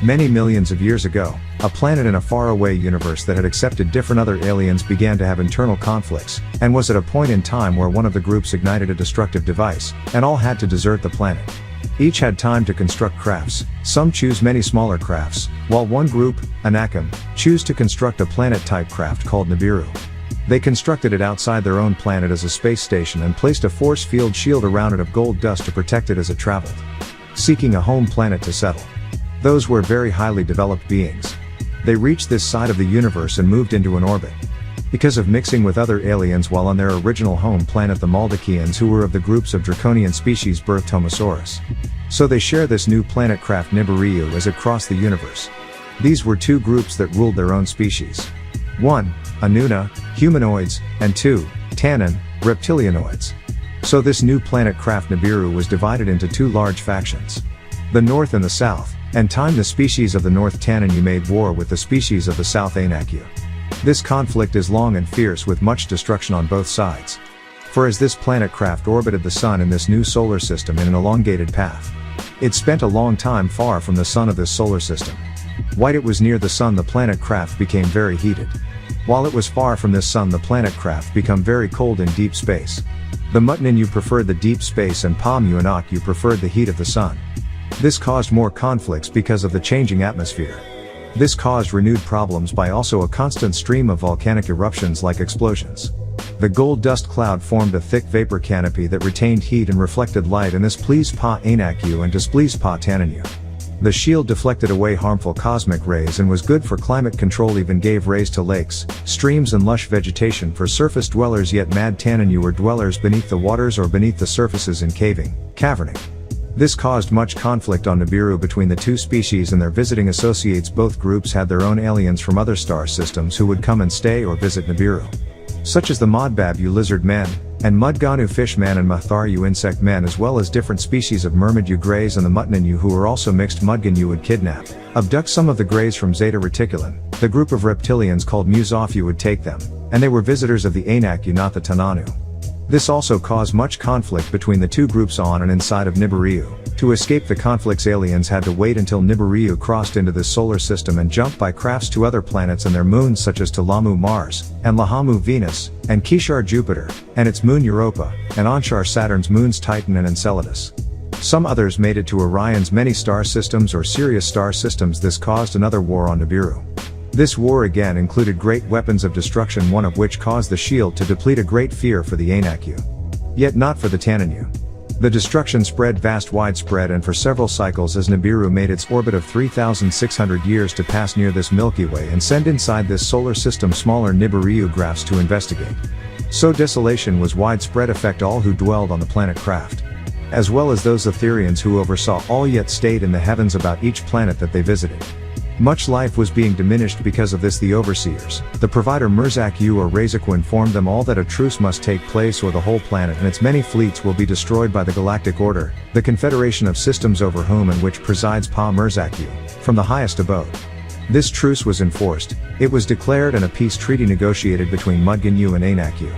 Many millions of years ago, a planet in a faraway universe that had accepted different other aliens began to have internal conflicts, and was at a point in time where one of the groups ignited a destructive device, and all had to desert the planet. Each had time to construct crafts. Some choose many smaller crafts, while one group, Anakim, choose to construct a planet-type craft called Nibiru. They constructed it outside their own planet as a space station and placed a force field shield around it of gold dust to protect it as it traveled, seeking a home planet to settle. Those were very highly developed beings. They reached this side of the universe and moved into an orbit. Because of mixing with other aliens while on their original home planet, the Maldakians, who were of the groups of draconian species, birthed Homosaurus. So they share this new planet craft Nibiru as it crossed the universe. These were two groups that ruled their own species. 1. Anuna, humanoids, and 2. Tannin, reptilianoids. So this new planet craft Nibiru was divided into two large factions, the North and the South, and time the species of the North Tannin made war with the species of the South Anaku. This conflict is long and fierce with much destruction on both sides. For as this planet craft orbited the Sun in this new solar system in an elongated path, it spent a long time far from the Sun of this solar system. While it was near the Sun, the planet craft became very heated. While it was far from this Sun, the planet craft became very cold in deep space. The Mutninu preferred the deep space and Pamuanaku preferred the heat of the Sun. This caused more conflicts because of the changing atmosphere. This caused renewed problems by also a constant stream of volcanic eruptions like explosions. The gold dust cloud formed a thick vapor canopy that retained heat and reflected light, and this pleased Pa Anaku and displeased Pa Taninu. The shield deflected away harmful cosmic rays and was good for climate control, even gave rays to lakes, streams and lush vegetation for surface dwellers, yet mad Taninu were dwellers beneath the waters or beneath the surfaces in caverning. This caused much conflict on Nibiru between the two species and their visiting associates. Both groups had their own aliens from other star systems who would come and stay or visit Nibiru, such as the Modbabu lizard men, and Mudganu fish men and Matharu insect men, as well as different species of Mermidu greys and the Mutninu, who were also mixed. Mudganu would kidnap, abduct some of the greys from Zeta Reticulum. The group of reptilians called Musafu would take them, and they were visitors of the Anaku, not the Tananu. This also caused much conflict between the two groups on and inside of Nibiru. To escape the conflicts, aliens had to wait until Nibiru crossed into this solar system and jump by crafts to other planets and their moons, such as Talamu Mars, and Lahamu Venus, and Kishar Jupiter, and its moon Europa, and Anshar Saturn's moons Titan and Enceladus. Some others made it to Orion's many star systems or Sirius star systems. This caused another war on Nibiru. This war again included great weapons of destruction, one of which caused the shield to deplete, a great fear for the Anaku, yet not for the Taninu. The destruction spread widespread and for several cycles as Nibiru made its orbit of 3,600 years to pass near this Milky Way and send inside this solar system smaller Nibiru graphs to investigate. So desolation was widespread, affect all who dwelled on the planet craft, as well as those Etherians who oversaw all yet stayed in the heavens about each planet that they visited. Much life was being diminished because of this. The overseers, the provider Mirzaku or Razakwu, informed them all that a truce must take place or the whole planet and its many fleets will be destroyed by the Galactic Order, the confederation of systems over whom and which presides Pa Mirzaku, from the highest abode. This truce was enforced, it was declared, and a peace treaty negotiated between Mudganu and Anaku.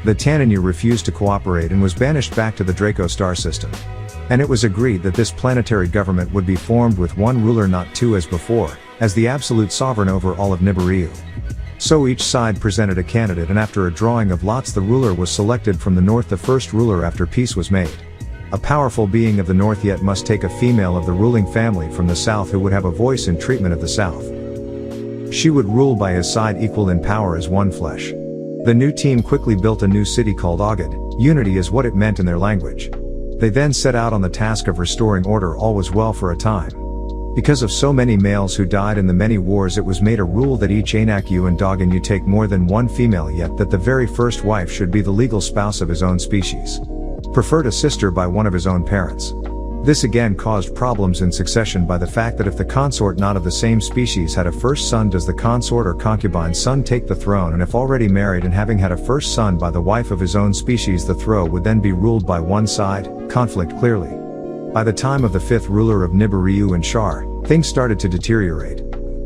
The Taninu refused to cooperate and was banished back to the Draco star system. And it was agreed that this planetary government would be formed with one ruler, not two as before, as the absolute sovereign over all of Nibiru. So each side presented a candidate, and after a drawing of lots the ruler was selected from the north, the first ruler after peace was made. A powerful being of the north, yet must take a female of the ruling family from the south who would have a voice in treatment of the south. She would rule by his side, equal in power as one flesh. The new team quickly built a new city called Ogad. Unity is what it meant in their language. They then set out on the task of restoring order. All was well for a time. Because of so many males who died in the many wars, it was made a rule that each Anaku and Doganu take more than one female, yet that the very first wife should be the legal spouse of his own species, preferred a sister by one of his own parents. This again caused problems in succession by the fact that if the consort not of the same species had a first son, does the consort or concubine son take the throne, and if already married and having had a first son by the wife of his own species, the throne would then be ruled by one side. Conflict clearly. By the time of the fifth ruler of Nibiru and Shar, things started to deteriorate.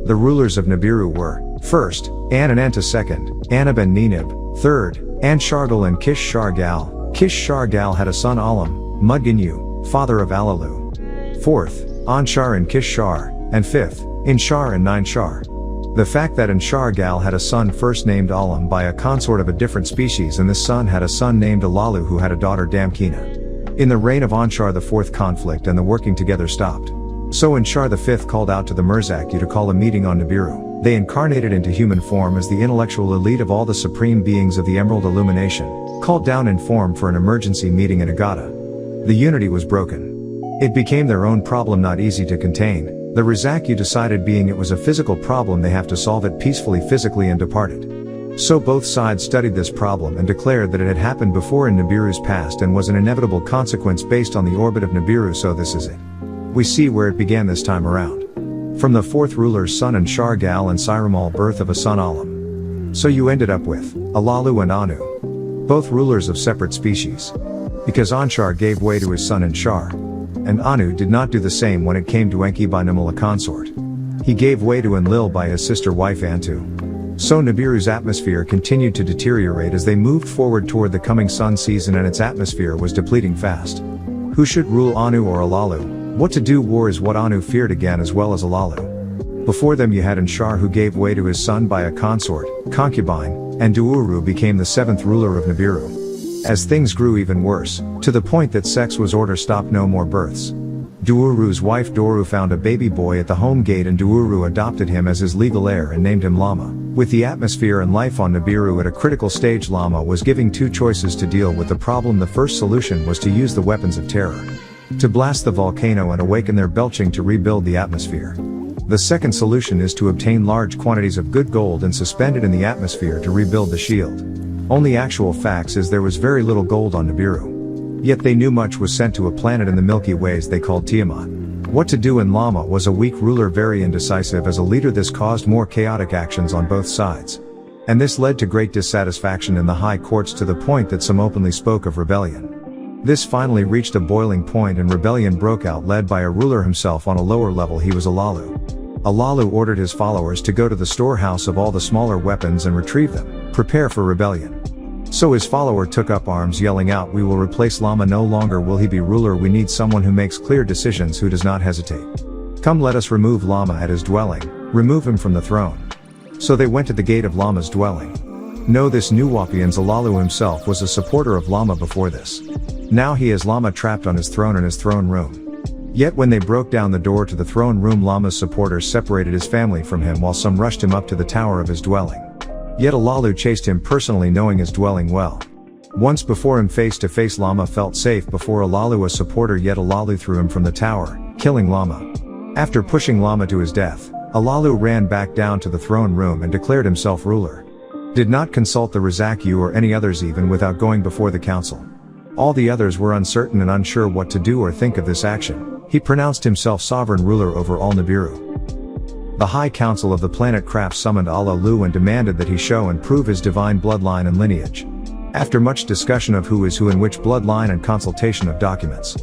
The rulers of Nibiru were, first, An and Anta, second, Anab and Ninib, third, Anshargal and Kish Shargal. Kish Shargal had a son Alam, Mudganu, father of Alalu. Fourth, Anshar and Kish Shar, and 5th, Inshar and 9shar. The fact that Inshar-gal had a son first named Alam by a consort of a different species, and this son had a son named Alalu who had a daughter Damkina. In the reign of Anshar the fourth conflict and the working together stopped. So Anshar V called out to the Murzakyu to call a meeting on Nibiru. They incarnated into human form as the intellectual elite of all the supreme beings of the Emerald Illumination, called down in form for an emergency meeting in Agata. The unity was broken. It became their own problem, not easy to contain. The Rizakyu decided, being it was a physical problem, they have to solve it peacefully physically, and departed. So both sides studied this problem and declared that it had happened before in Nibiru's past and was an inevitable consequence based on the orbit of Nibiru, so this is it. We see where it began this time around. From the fourth ruler's son Anshar-gal and Siramal, birth of a son Alam. So you ended up with Alalu and Anu, both rulers of separate species. Because Anshar gave way to his son Anshar, and Anu did not do the same when it came to Enki by Nimala consort. He gave way to Enlil by his sister wife Antu. So Nibiru's atmosphere continued to deteriorate as they moved forward toward the coming sun season, and its atmosphere was depleting fast. Who should rule, Anu or Alalu? What to do? War is what Anu feared again, as well as Alalu. Before them you had Anshar, who gave way to his son by a consort, concubine, and Duuru became the seventh ruler of Nibiru. As things grew even worse, to the point that sex was ordered, stop, no more births. Duuru's wife Doru found a baby boy at the home gate, and Duuru adopted him as his legal heir and named him Lama. With the atmosphere and life on Nibiru at a critical stage, Lama was giving two choices to deal with the problem. The first solution was to use the weapons of terror, to blast the volcano and awaken their belching to rebuild the atmosphere. The second solution is to obtain large quantities of good gold and suspend it in the atmosphere to rebuild the shield. Only actual facts is there was very little gold on Nibiru. Yet they knew much was sent to a planet in the Milky Ways they called Tiamat. What to do, and Lama was a weak ruler, very indecisive as a leader. This caused more chaotic actions on both sides. And this led to great dissatisfaction in the high courts, to the point that some openly spoke of rebellion. This finally reached a boiling point and rebellion broke out, led by a ruler himself on a lower level. He was Alalu. Alalu ordered his followers to go to the storehouse of all the smaller weapons and retrieve them, prepare for rebellion. So his follower took up arms, yelling out, "We will replace Lama, no longer will he be ruler. We need someone who makes clear decisions, who does not hesitate. Come, let us remove Lama at his dwelling, remove him from the throne." So they went to the gate of Lama's dwelling. No, this Nwpuans Alalu himself was a supporter of Lama before this. Now he has Lama trapped on his throne in his throne room. Yet when they broke down the door to the throne room, Lama's supporters separated his family from him, while some rushed him up to the tower of his dwelling. Yet Alalu chased him personally, knowing his dwelling well. Once before him face to face, Lama felt safe before Alalu, a supporter, yet Alalu threw him from the tower, killing Lama. After pushing Lama to his death, Alalu ran back down to the throne room and declared himself ruler. Did not consult the Rizakyu or any others, even without going before the council. All the others were uncertain and unsure what to do or think of this action. He pronounced himself sovereign ruler over all Nibiru. The High Council of the planet Craft summoned Alalu and demanded that he show and prove his divine bloodline and lineage. After much discussion of who is who and which bloodline and consultation of documents.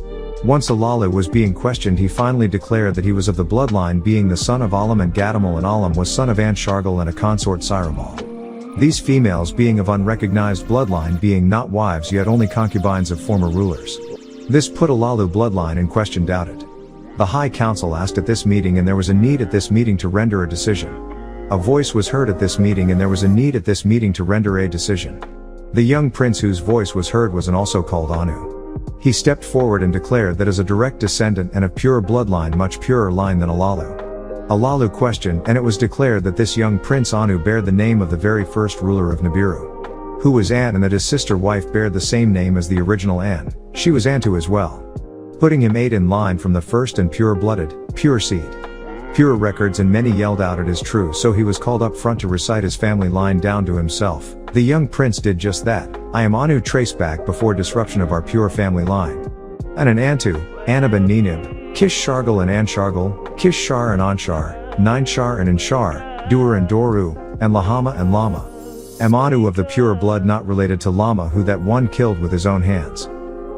Once Alalu was being questioned, he finally declared that he was of the bloodline, being the son of Alam and Gadamal, and Alam was son of Anshargal and a consort Siramal. These females being of unrecognized bloodline, being not wives yet only concubines of former rulers. This put Alalu bloodline in question, doubted. The High Council asked at this meeting, and there was a need at this meeting to render a decision. A voice was heard at this meeting, and there was a need at this meeting to render a decision. The young prince whose voice was heard was and also called Anu. He stepped forward and declared that as a direct descendant and of pure bloodline, much purer line than Alalu. Alalu questioned, and it was declared that this young prince Anu bare the name of the very first ruler of Nibiru, who was An, and that his sister wife bare the same name as the original An. She was Antu as well, putting him 8 in line from the first, and pure-blooded, pure seed, pure records, and many yelled out, "It is true." So he was called up front to recite his family line down to himself. The young prince did just that. "I am Anu, trace back before disruption of our pure family line. And an Antu, Anab and Ninib, Kish Shargal and Anshargal, Kish Shar and Anshar, 9shar and Anshar, Dur and Doru, and Lahama and Lama. Am Anu of the pure blood, not related to Lama, who that one killed with his own hands."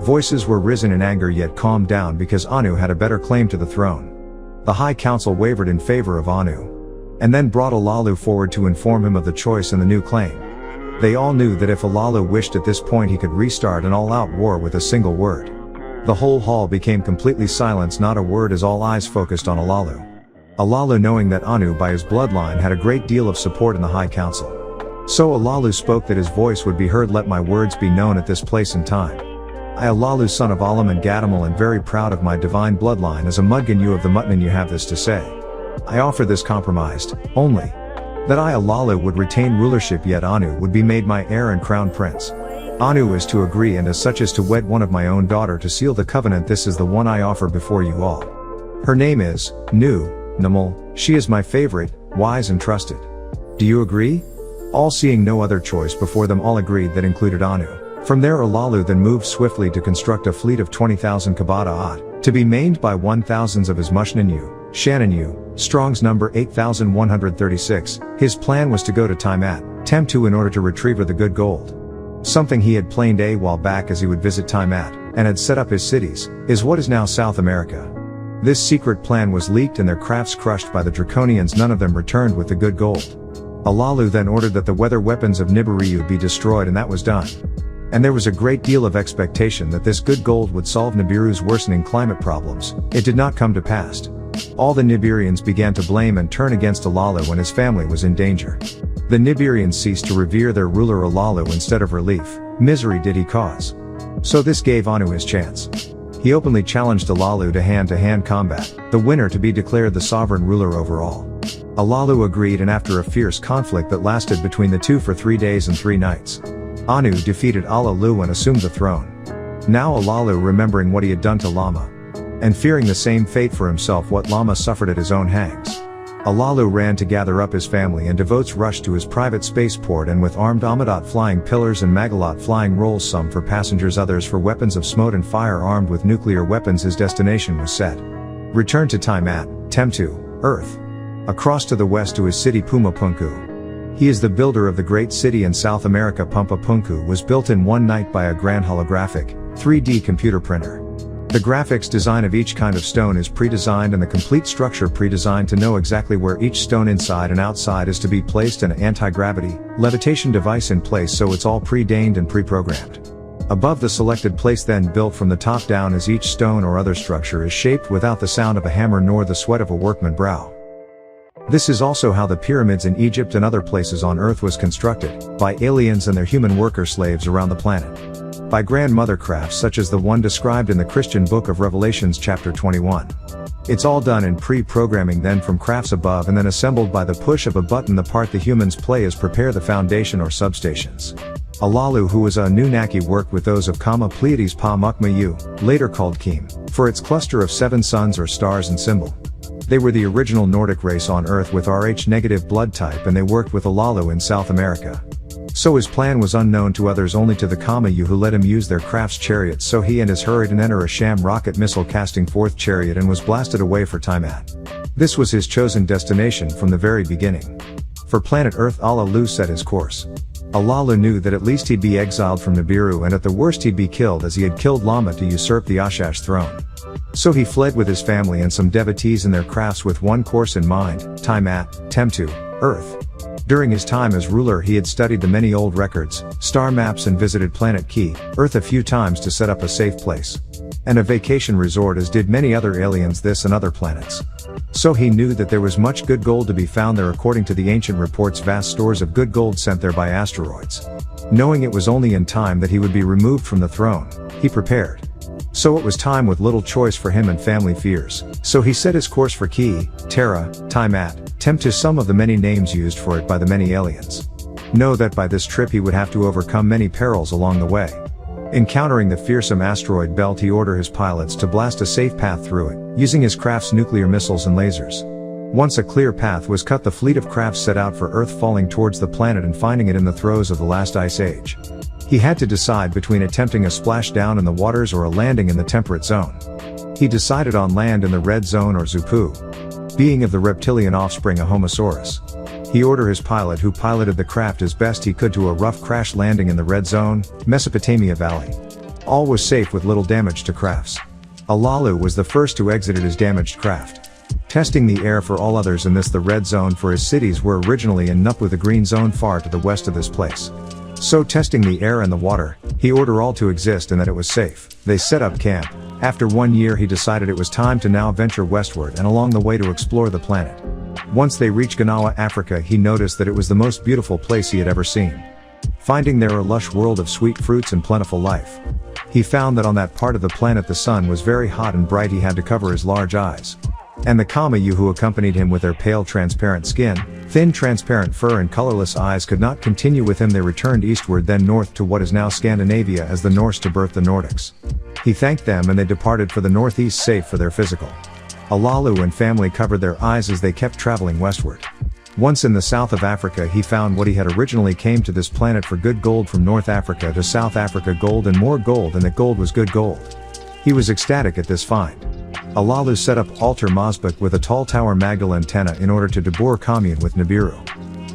Voices were risen in anger, yet calmed down because Anu had a better claim to the throne. The High Council wavered in favor of Anu, and then brought Alalu forward to inform him of the choice and the new claim. They all knew that if Alalu wished at this point, he could restart an all-out war with a single word. The whole hall became completely silent, not a word, as all eyes focused on Alalu. Alalu, knowing that Anu by his bloodline had a great deal of support in the High Council. So Alalu spoke that his voice would be heard. Let my words be known at this place and time. I, Alalu, son of Alam and Gadamal, and very proud of my divine bloodline as a Mudgan you of the Mutnan, you have this to say. I offer this compromised, only, that I, Alalu, would retain rulership, yet Anu would be made my heir and crown prince. Anu is to agree, and as such is to wed one of my own daughter to seal the covenant. This is the one I offer before you all. Her name is Nwpu. She is my favorite, wise and trusted. Do you agree? All, seeing no other choice before them, all agreed. That included Anu. From there Alalu then moved swiftly to construct a fleet of 20,000 Kabata, to be manned by 1,000 of his Mushnanu, Shananu, Strong's number 8,136. His plan was to go to Nwpu in order to retrieve the good gold. Something he had planned a while back, as he would visit Nwpu, and had set up his cities, is what is now South America. This secret plan was leaked and their crafts crushed by the Draconians. None of them returned with the good gold. Alalu then ordered that the weather weapons of Nibiru be destroyed, and that was done. And there was a great deal of expectation that this good gold would solve Nibiru's worsening climate problems. It did not come to pass. All the Nibirians began to blame and turn against Alalu when his family was in danger. The Nibirians ceased to revere their ruler Alalu. Instead of relief, misery did he cause. So this gave Anu his chance. He openly challenged Alalu to hand combat, the winner to be declared the sovereign ruler over all. Alalu agreed, and after a fierce conflict that lasted between the two for 3 days and 3 nights, Anu defeated Alalu and assumed the throne. Now Alalu, remembering what he had done to Lama, and fearing the same fate for himself what Lama suffered at his own hands, Alalu ran to gather up his family and devotes rushed to his private spaceport, and with armed Amadat flying pillars and Magalot flying rolls, some for passengers, others for weapons of smote and fire, armed with nuclear weapons, his destination was set. Return to Nwpu, Earth. Across to the west to his city Pumapunku. He is the builder of the great city in South America. Pumapunku was built in one night by a grand holographic, 3D computer printer. The graphics design of each kind of stone is pre-designed, and the complete structure pre-designed to know exactly where each stone inside and outside is to be placed, and an anti-gravity, levitation device in place, so it's all pre-ordained and pre-programmed. Above the selected place then built from the top down, as each stone or other structure is shaped without the sound of a hammer nor the sweat of a workman brow. This is also how the pyramids in Egypt and other places on Earth was constructed, by aliens and their human worker slaves around the planet. By grandmother crafts such as the one described in the Christian book of Revelations chapter 21. It's all done in pre-programming then from crafts above, and then assembled by the push of a button. The part the humans play is prepare the foundation or substations. Alalu, who was a Anunnaki, worked with those of Kama Pleiades Pa Mukmayu, later called Kim, for its cluster of 7 suns or stars and symbol. They were the original Nordic race on Earth with Rh- blood type, and they worked with Alalu in South America. So his plan was unknown to others, only to the Kamayu, who let him use their crafts chariots. So he and his hurried and enter a sham rocket missile casting forth chariot and was blasted away for Nwpu. This was his chosen destination from the very beginning. For planet Earth Alalu set his course. Alalu knew that at least he'd be exiled from Nibiru, and at the worst he'd be killed, as he had killed Lama to usurp the Ashash throne. So he fled with his family and some devotees and their crafts with one course in mind, Nwpu, Earth. During his time as ruler he had studied the many old records, star maps, and visited planet Key, Earth a few times to set up a safe place. And a vacation resort, as did many other aliens this and other planets. So he knew that there was much good gold to be found there. According to the ancient reports, vast stores of good gold sent there by asteroids. Knowing it was only in time that he would be removed from the throne, he prepared. So it was time with little choice for him and family fears. So he set his course for Ki, Terra, Nwpu, some of the many names used for it by the many aliens. Know that by this trip he would have to overcome many perils along the way. Encountering the fearsome asteroid belt, he ordered his pilots to blast a safe path through it, using his craft's nuclear missiles and lasers. Once a clear path was cut, the fleet of crafts set out for Earth, falling towards the planet and finding it in the throes of the last ice age. He had to decide between attempting a splashdown in the waters or a landing in the temperate zone. He decided on land in the red zone, or Nwpu. Being of the reptilian offspring a Homosaurus. He ordered his pilot, who piloted the craft as best he could, to a rough crash landing in the red zone, Mesopotamia Valley. All was safe with little damage to crafts. Alalu was the first to exit his damaged craft. Testing the air for all others in this the red zone, for his cities were originally in Nwpu, the green zone far to the west of this place. So testing the air and the water, he ordered all to exist and that it was safe. They set up camp. After 1 year he decided it was time to now venture westward and along the way to explore the planet. Once they reached Ganawa, Africa, he noticed that it was the most beautiful place he had ever seen. Finding there a lush world of sweet fruits and plentiful life. He found that on that part of the planet the sun was very hot and bright. He had to cover his large eyes. And the Kamayu who accompanied him with their pale transparent skin, thin transparent fur and colorless eyes could not continue with him. They returned eastward, then north to what is now Scandinavia, as the Norse to birth the Nordics. He thanked them and they departed for the northeast, safe for their physical. Alalu and family covered their eyes as they kept traveling westward. Once in the south of Africa he found what he had originally came to this planet for: good gold. From North Africa to South Africa, gold and more gold, and that gold was good gold. He was ecstatic at this find. Alalu set up altar Mazbuk with a tall tower Magdal antenna in order to Debur commune with Nibiru.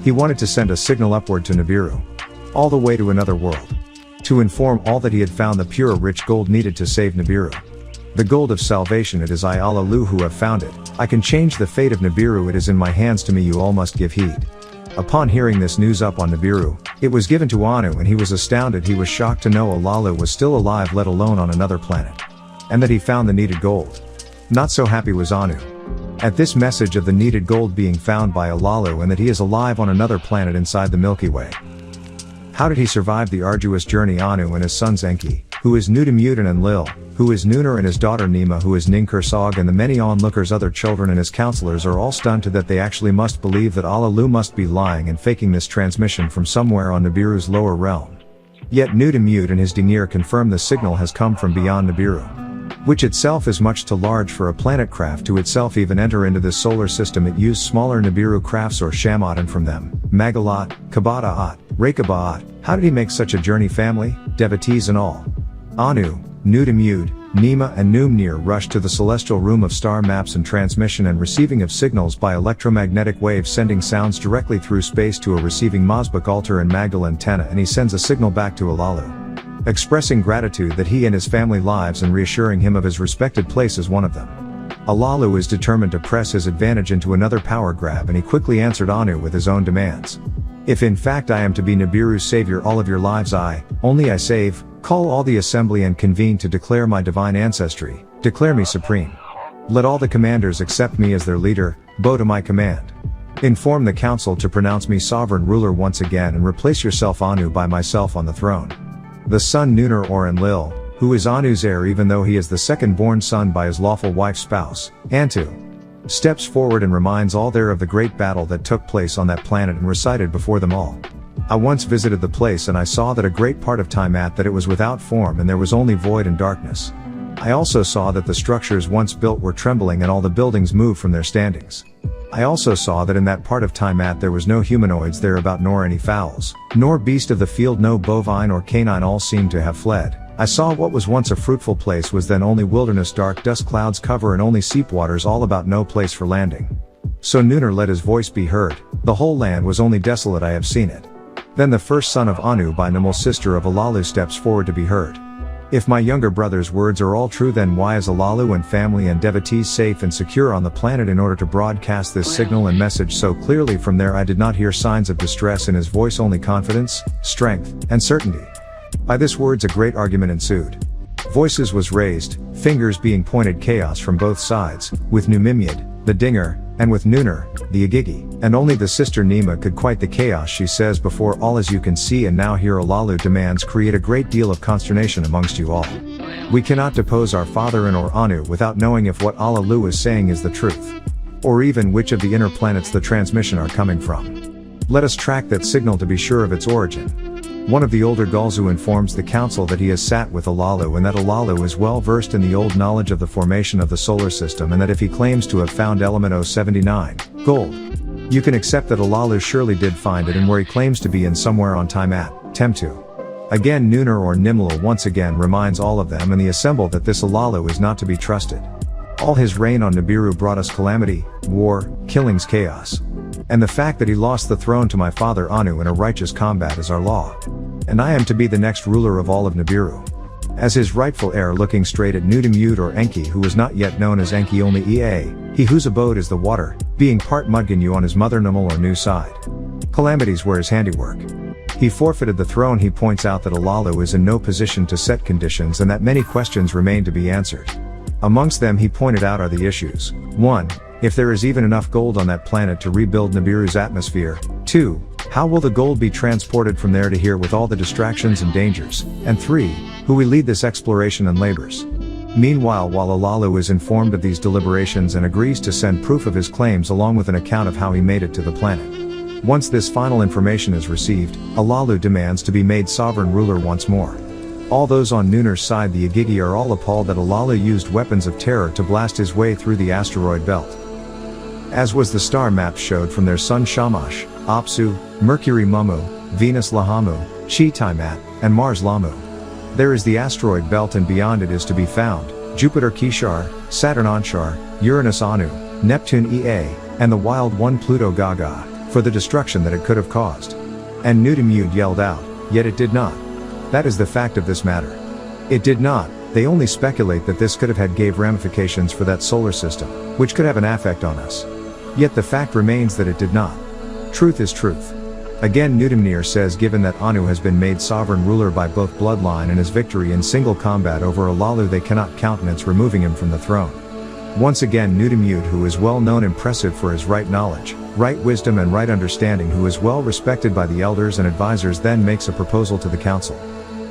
He wanted to send a signal upward to Nibiru. All the way to another world. To inform all that he had found the pure rich gold needed to save Nibiru. The gold of salvation. It is I, Alalu, who have found it. I can change the fate of Nibiru. It is in my hands. To me you all must give heed. Upon hearing this news up on Nibiru, it was given to Anu and he was astounded. He was shocked to know Alalu was still alive, let alone on another planet. And that he found the needed gold. Not so happy was Anu. At this message of the needed gold being found by Alalu and that he is alive on another planet inside the Milky Way. How did he survive the arduous journey? Anu and his sons Enki, who is Nutamute, and Lil, who is Nunar, and his daughter Nima, who is Ninkursag, and the many onlookers, other children and his counselors, are all stunned to that they actually must believe that Alalu must be lying and faking this transmission from somewhere on Nibiru's lower realm. Yet Nutamute and his Dinir confirm the signal has come from beyond Nibiru, which itself is much too large for a planet craft to itself even enter into this solar system. It used smaller Nibiru crafts or Shamot, and from them, Magalat, Kabataat, Rekabaat. How did he make such a journey? Family, devotees and all. Anu, Nutamute, Nima and Numnir rushed to the celestial room of star maps and transmission and receiving of signals by electromagnetic waves, sending sounds directly through space to a receiving Mazbuk altar and Magdal antenna, and he sends a signal back to Alalu, expressing gratitude that he and his family lives and reassuring him of his respected place as one of them. Alalu is determined to press his advantage into another power grab, and he quickly answered Anu with his own demands. If in fact I am to be Nibiru's savior all of your lives, only I save, call all the assembly and convene to declare my divine ancestry, declare me supreme. Let all the commanders accept me as their leader, bow to my command. Inform the council to pronounce me sovereign ruler once again and replace yourself Anu by myself on the throne. The son Nunar or Enlil, who is Anu's heir even though he is the second-born son by his lawful wife's spouse, Antu, steps forward and reminds all there of the great battle that took place on that planet and recited before them all. I once visited the place and I saw that a great part of time that it was without form and there was only void and darkness. I also saw that the structures once built were trembling and all the buildings moved from their standings. I also saw that in that part of time there was no humanoids thereabout, nor any fowls, nor beast of the field, no bovine or canine, all seemed to have fled. I saw what was once a fruitful place was then only wilderness, dark dust clouds cover and only seep waters all about, no place for landing. So Nunar let his voice be heard, the whole land was only desolate, I have seen it. Then the first son of Anu by Nimel, sister of Alalu, steps forward to be heard. If my younger brother's words are all true, then why is Alalu and family and devotees safe and secure on the planet in order to broadcast this signal and message so clearly? From there I did not hear signs of distress in his voice, only confidence, strength, and certainty. By this words a great argument ensued. Voices was raised, fingers being pointed, chaos from both sides, with Numimyad, the Dinger, and with Nunar, the Agigi, and only the sister Nima could quiet the chaos. She says, before all, as you can see and now hear, Alalu demands create a great deal of consternation amongst you all. We cannot depose our father and or Anu without knowing if what Alalu is saying is the truth, or even which of the inner planets the transmission are coming from. Let us track that signal to be sure of its origin. One of the older Galzu informs the council that he has sat with Alalu and that Alalu is well versed in the old knowledge of the formation of the solar system, and that if he claims to have found element 079, gold, you can accept that Alalu surely did find it, and where he claims to be in somewhere on time at Temtu. Again Nunar or Nimla once again reminds all of them and the assemble that this Alalu is not to be trusted. All his reign on Nibiru brought us calamity, war, killings, chaos. And the fact that he lost the throne to my father Anu in a righteous combat is our law. And I am to be the next ruler of all of Nibiru. As his rightful heir, looking straight at Nutamute or Enki, who was not yet known as Enki, only Ea, he whose abode is the water, being part Mudganyu on his mother Numel or new side. Calamities were his handiwork. He forfeited the throne. He points out that Alalu is in no position to set conditions and that many questions remain to be answered. Amongst them he pointed out are the issues. 1. If there is even enough gold on that planet to rebuild Nibiru's atmosphere. 2. How will the gold be transported from there to here with all the distractions and dangers? And 3. Who will lead this exploration and labors? Meanwhile, while Alalu is informed of these deliberations and agrees to send proof of his claims along with an account of how he made it to the planet. Once this final information is received, Alalu demands to be made sovereign ruler once more. All those on Nunar's side, the Igigi, are all appalled that Alalu used weapons of terror to blast his way through the asteroid belt. As was the star maps showed from their sun Shamash, Apsu, Mercury Mumu, Venus Lahamu, Chi Tiamat, and Mars Lamu. There is the asteroid belt, and beyond it is to be found Jupiter Kishar, Saturn Anshar, Uranus Anu, Neptune Ea, and the wild one Pluto Gaga, for the destruction that it could have caused. And Nwpu yelled out, yet it did not. That is the fact of this matter. It did not. They only speculate that this could have had grave ramifications for that solar system, which could have an effect on us. Yet the fact remains that it did not. Truth is truth. Again, Nwpu says given that Anu has been made sovereign ruler by both bloodline and his victory in single combat over Alalu, they cannot countenance removing him from the throne. Once again, Nwpu, who is well known impressive for his right knowledge, right wisdom and right understanding, who is well respected by the elders and advisors, then makes a proposal to the council.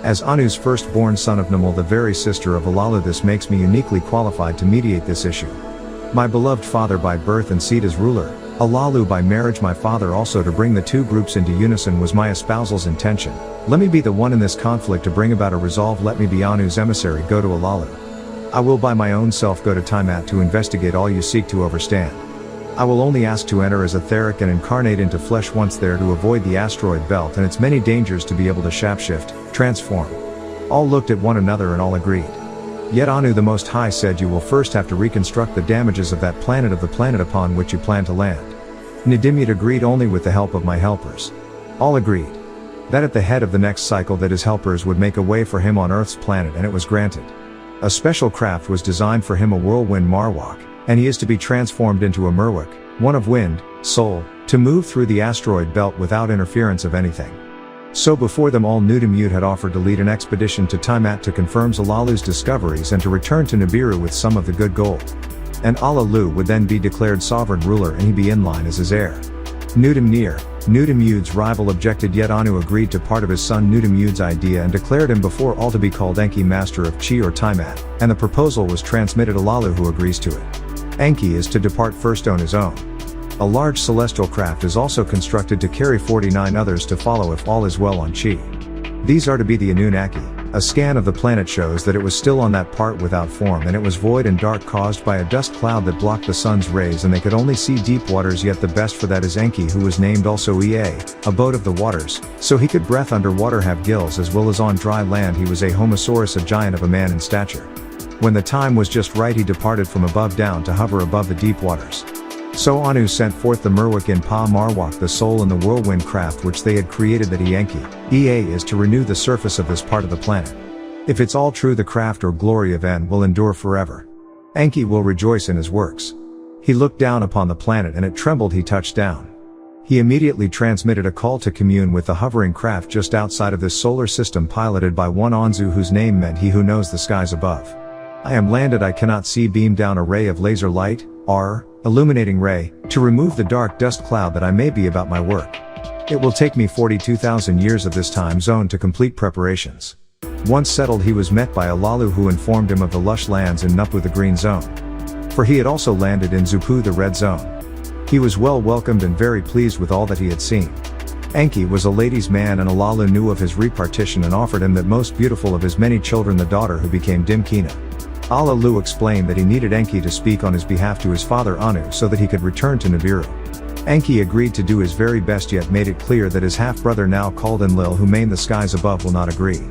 As Anu's firstborn son of Nwpu, the very sister of Alalu, this makes me uniquely qualified to mediate this issue. My beloved father by birth and seed as ruler, Alalu by marriage my father also, to bring the two groups into unison was my espousal's intention. Let me be the one in this conflict to bring about a resolve. Let me be Anu's emissary, go to Alalu. I will by my own self go to Tiamat to investigate all you seek to overstand. I will only ask to enter as etheric and incarnate into flesh once there, to avoid the asteroid belt and its many dangers, to be able to shapeshift, transform. All looked at one another and all agreed. Yet Anu the Most High said, you will first have to reconstruct the damages of that planet, of the planet upon which you plan to land. Nwpu agreed, only with the help of my helpers. All agreed that at the head of the next cycle that his helpers would make a way for him on Earth's planet, and it was granted. A special craft was designed for him, a whirlwind Marwak, and he is to be transformed into a Merwak, one of wind, soul, to move through the asteroid belt without interference of anything. So before them all, Nwpu had offered to lead an expedition to Tiamat to confirm Alalu's discoveries and to return to Nibiru with some of the good gold. And Alalu would then be declared sovereign ruler and he be in line as his heir. Nwpu's rival objected, yet Anu agreed to part of his son Nwpu's idea and declared him before all to be called Enki, master of Chi or Tiamat, and the proposal was transmitted Alalu, who agrees to it. Enki is to depart first on his own. A large celestial craft is also constructed to carry 49 others to follow if all is well on Chi. These are to be the Anunnaki. A scan of the planet shows that it was still on that part without form, and it was void and dark, caused by a dust cloud that blocked the sun's rays, and they could only see deep waters. Yet the best for that is Enki, who was named also Ea, abode of the waters, so he could breath underwater, have gills, as well as on dry land. He was a Homosaurus, a giant of a man in stature. When the time was just right, he departed from above down to hover above the deep waters. So Anu sent forth the Merwak in Pa Marwak, the soul in the whirlwind craft which they had created, that Enki, Ea, is to renew the surface of this part of the planet. If it's all true, the craft or glory of En will endure forever. Enki will rejoice in his works. He looked down upon the planet and it trembled. He touched down. He immediately transmitted a call to commune with the hovering craft just outside of this solar system, piloted by one Anzu, whose name meant he who knows the skies above. I am landed. I cannot see. Beam down a ray of laser light, illuminating ray, to remove the dark dust cloud, that I may be about my work. It will take me 42,000 years of this time zone to complete preparations. Once settled, he was met by Alalu, who informed him of the lush lands in Nwpu, the green zone. For he had also landed in Nwpu, the red zone. He was well welcomed and very pleased with all that he had seen. Enki was a ladies' man, and Alalu knew of his repartition and offered him that most beautiful of his many children, the daughter who became Dimkina. Alalu explained that he needed Enki to speak on his behalf to his father Anu so that he could return to Nibiru. Enki agreed to do his very best, yet made it clear that his half-brother, now called Enlil, who maintained the skies above, will not agree.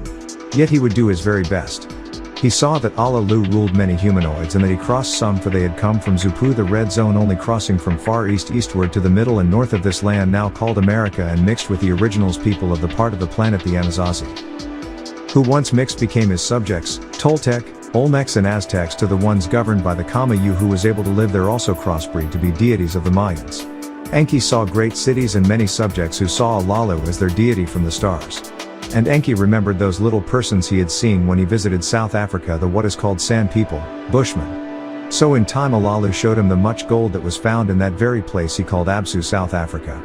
Yet he would do his very best. He saw that Alalu ruled many humanoids and that he crossed some, for they had come from Nwpu, the red zone, only crossing from far east eastward to the middle and north of this land now called America, and mixed with the originals people of the part of the planet, the Anasazi, who once mixed became his subjects, Toltec, Olmecs and Aztecs, to the ones governed by the Kamayu, who was able to live there, also crossbreed to be deities of the Mayans. Enki saw great cities and many subjects who saw Alalu as their deity from the stars. And Enki remembered those little persons he had seen when he visited South Africa, the what is called Sand People, Bushmen. So in time Alalu showed him the much gold that was found in that very place he called Absu, South Africa.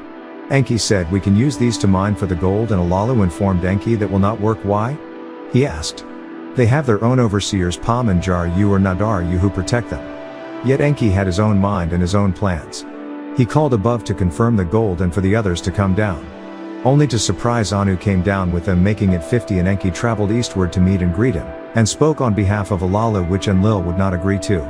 Enki said, "We can use these to mine for the gold," and Alalu informed Enki that will not work. Why? He asked. They have their own overseers, Pam and Jar Yu or Nadar Yu, who protect them. Yet Enki had his own mind and his own plans. He called above to confirm the gold and for the others to come down. Only to surprise, Anu came down with them, making it 50, and Enki traveled eastward to meet and greet him, and spoke on behalf of Alalu, which Enlil would not agree to.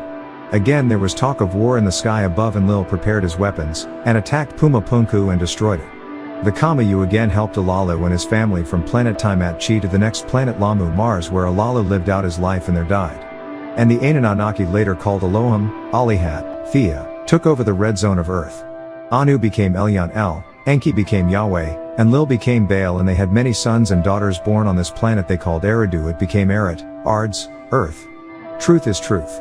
Again there was talk of war in the sky above. Enlil prepared his weapons, and attacked Puma Punku and destroyed it. The Kamayu again helped Alalu and his family from planet Tiamat Chi to the next planet Lamu, Mars, where Alalu lived out his life and there died. And the Anunnaki, later called Elohim, Alihat, Thea, took over the red zone of Earth. Anu became Elyon El, Enki became Yahweh, Enlil became Baal, and they had many sons and daughters born on this planet they called Eridu. It became Eret, Ards, Earth. Truth is truth.